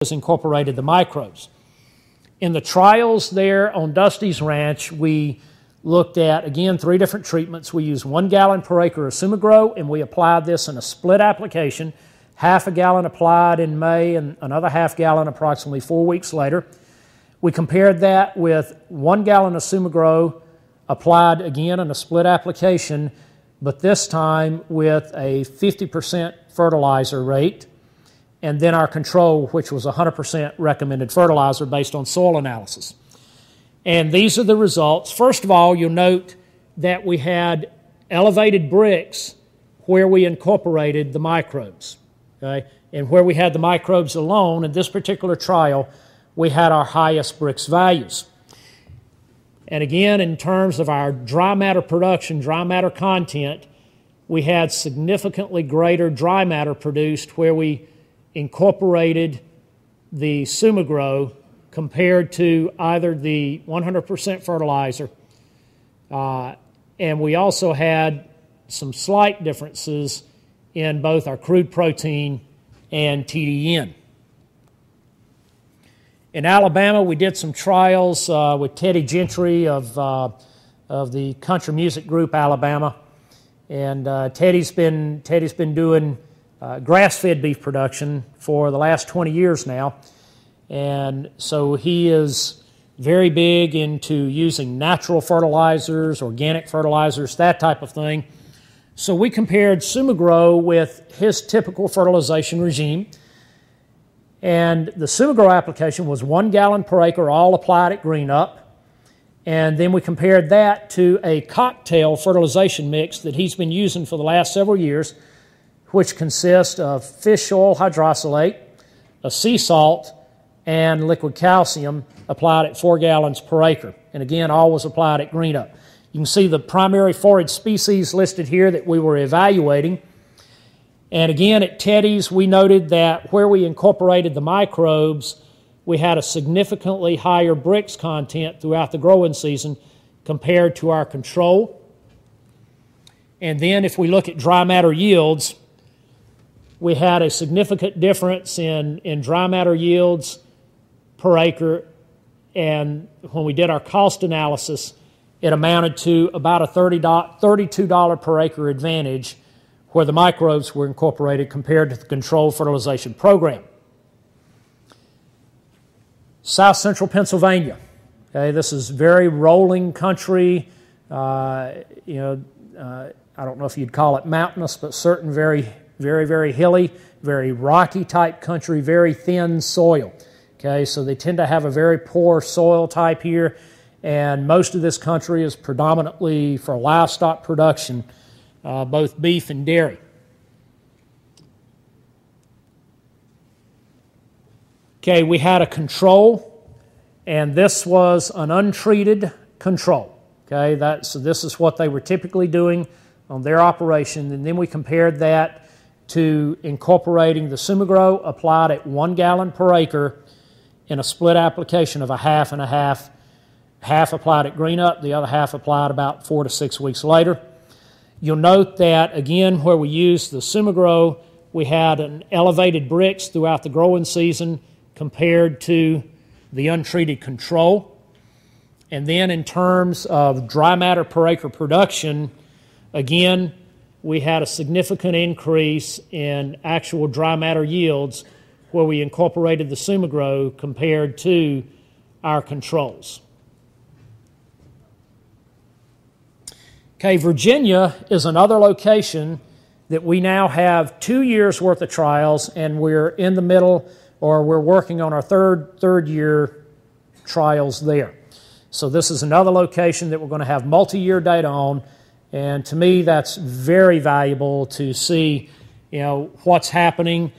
incorporated the microbes. In the trials there on Dusty's Ranch, we looked at, again, 3 different treatments. We used 1 gallon per acre of Sumagrow, and we applied this in a split application, half a gallon applied in May and another half gallon approximately 4 weeks later. We compared that with 1 gallon of Sumagrow applied again in a split application, but this time with a 50% fertilizer rate, and then our control, which was 100% recommended fertilizer based on soil analysis. And these are the results. First of all, you'll note that we had elevated bricks where we incorporated the microbes. Okay? And where we had the microbes alone, in this particular trial, we had our highest bricks values. And again, in terms of our dry matter production, dry matter content, we had significantly greater dry matter produced where we incorporated the Sumagrow compared to either the 100% fertilizer, and we also had some slight differences in both our crude protein and TDN. In Alabama, we did some trials with Teddy Gentry of the country music group Alabama, and Teddy's been doing grass-fed beef production for the last 20 years now, and so he is very big into using natural fertilizers, organic fertilizers, that type of thing. So we compared Sumagrow with his typical fertilization regime, and the Sumagrow application was 1 gallon per acre, all applied at green up. And then we compared that to a cocktail fertilization mix that he's been using for the last several years, which consists of fish oil hydrosylate, a sea salt, and liquid calcium applied at 4 gallons per acre. And again, all was applied at green up. You can see the primary forage species listed here that we were evaluating. And again, at Teddy's, we noted that where we incorporated the microbes, we had a significantly higher bricks content throughout the growing season compared to our control. And then if we look at dry matter yields, we had a significant difference in dry matter yields per acre, and when we did our cost analysis, it amounted to about a $32 per acre advantage where the microbes were incorporated compared to the controlled fertilization program. South Central Pennsylvania. Okay, this is very rolling country. I don't know if you'd call it mountainous, but certain very hilly, very rocky type country, very thin soil. Okay, so they tend to have a very poor soil type here, and most of this country is predominantly for livestock production, both beef and dairy. Okay, we had a control, and this was an untreated control. Okay, so this is what they were typically doing on their operation, and then we compared that to incorporating the Sumagrow applied at 1 gallon per acre in a split application of a half and a half. Half applied at green up, the other half applied about 4 to 6 weeks later. You'll note that, again, where we used the Sumagrow, we had an elevated bricks throughout the growing season compared to the untreated control. And then in terms of dry matter per acre production, again, we had a significant increase in actual dry matter yields where we incorporated the Sumagrow compared to our controls. Okay, Virginia is another location that we now have 2 years worth of trials, and we're in the middle, or we're working on our third year trials there. So this is another location that we're going to have multi-year data on, and to me that's very valuable to see, what's happening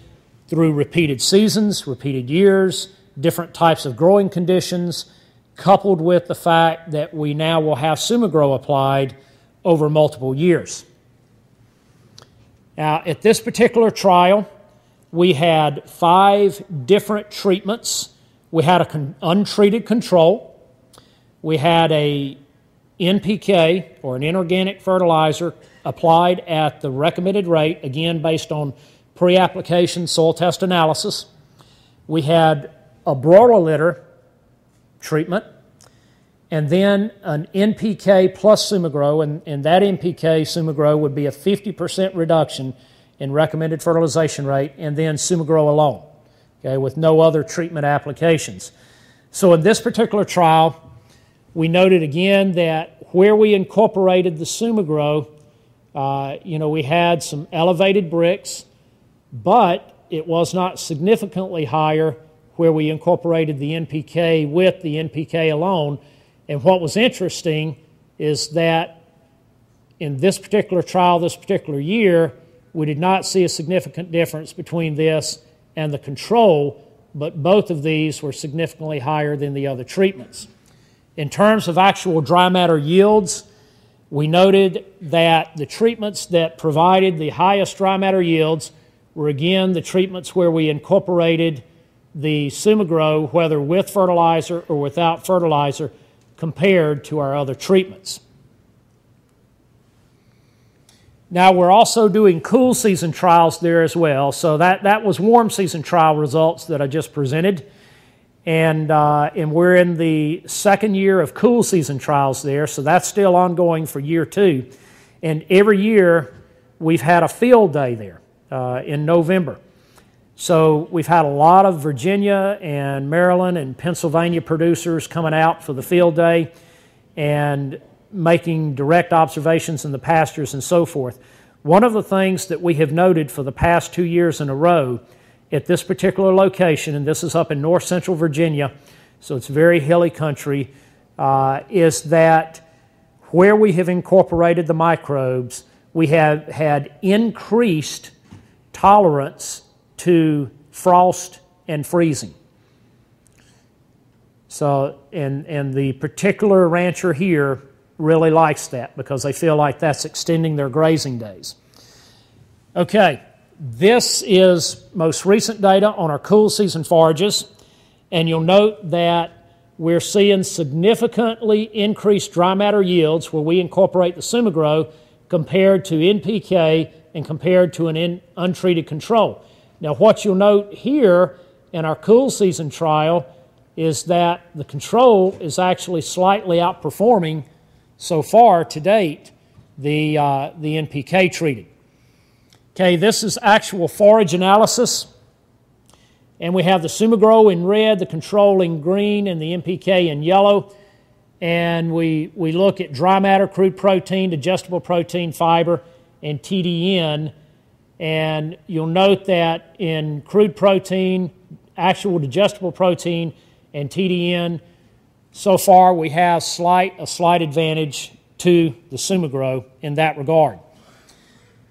through repeated seasons, repeated years, different types of growing conditions, coupled with the fact that we now will have Sumagrow applied over multiple years. Now, at this particular trial, we had 5 different treatments. We had an untreated control. We had a NPK, or an inorganic fertilizer, applied at the recommended rate, again based on pre-application soil test analysis. we had a broiler litter treatment, and then an NPK plus Sumagrow, and that NPK Sumagrow would be a 50% reduction in recommended fertilization rate, and then Sumagrow alone, okay, with no other treatment applications. So in this particular trial, we noted again that where we incorporated the Sumagrow, we had some elevated Brix, but it was not significantly higher where we incorporated the NPK with the NPK alone. And what was interesting is that in this particular trial, this particular year, we did not see a significant difference between this and the control, but both of these were significantly higher than the other treatments. In terms of actual dry matter yields, we noted that the treatments that provided the highest dry matter yields were again the treatments where we incorporated the Sumagrow, whether with fertilizer or without fertilizer, compared to our other treatments. Now we're also doing cool season trials there as well. So that was warm season trial results that I just presented. And we're in the second year of cool season trials there, so that's still ongoing for year 2. And every year we've had a field day there in November. So we've had a lot of Virginia and Maryland and Pennsylvania producers coming out for the field day and making direct observations in the pastures and so forth. One of the things that we have noted for the past 2 years in a row at this particular location, and this is up in north central Virginia, so it's very hilly country, is that where we have incorporated the microbes, we have had increased tolerance to frost and freezing. So, and the particular rancher here really likes that because they feel like that's extending their grazing days. Okay, this is most recent data on our cool season forages, and you'll note that we're seeing significantly increased dry matter yields where we incorporate the Sumagrow compared to NPK and compared to an untreated control. Now what you'll note here in our cool season trial is that the control is actually slightly outperforming so far to date the NPK treated. Okay, this is actual forage analysis, and we have the Sumagrow in red, the control in green, and the NPK in yellow. And we look at dry matter, crude protein, digestible protein, fiber, and TDN. And you'll note that in crude protein, actual digestible protein, and TDN, so far we have a slight advantage to the Sumagrow in that regard.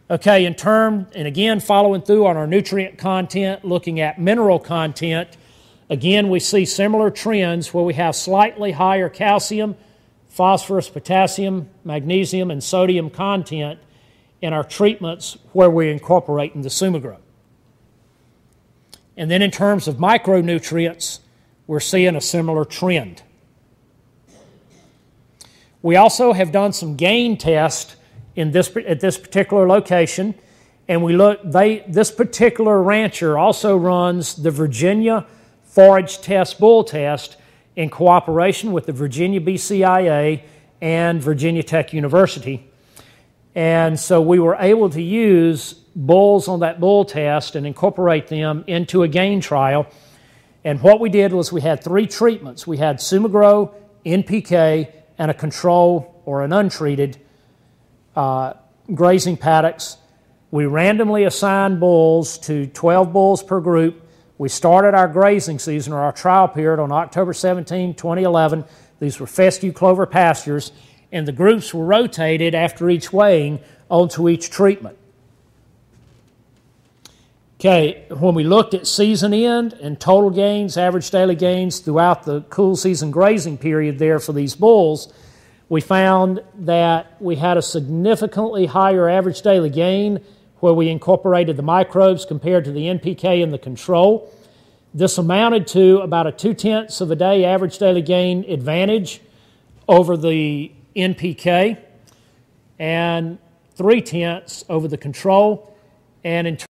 Okay, and again, following through on our nutrient content, looking at mineral content, again, we see similar trends where we have slightly higher calcium, phosphorus, potassium, magnesium, and sodium content in our treatments where we're incorporating the Sumagrow. And then in terms of micronutrients, we're seeing a similar trend. We also have done some gain tests at this particular location, and this particular rancher also runs the Virginia Forage Test Bull Test in cooperation with the Virginia BCIA and Virginia Tech University. And so we were able to use bulls on that bull test and incorporate them into a gain trial. And what we did was we had 3 treatments. We had Sumagrow, NPK, and a control or an untreated grazing paddocks. We randomly assigned bulls to 12 bulls per group. We started our grazing season or our trial period on October 17, 2011. These were fescue clover pastures, and the groups were rotated after each weighing onto each treatment. Okay, when we looked at season end and total gains, average daily gains throughout the cool season grazing period there for these bulls, we found that we had a significantly higher average daily gain where we incorporated the microbes compared to the NPK and the control. This amounted to about a 0.2 of a day average daily gain advantage over the NPK and 0.3 over the control. And in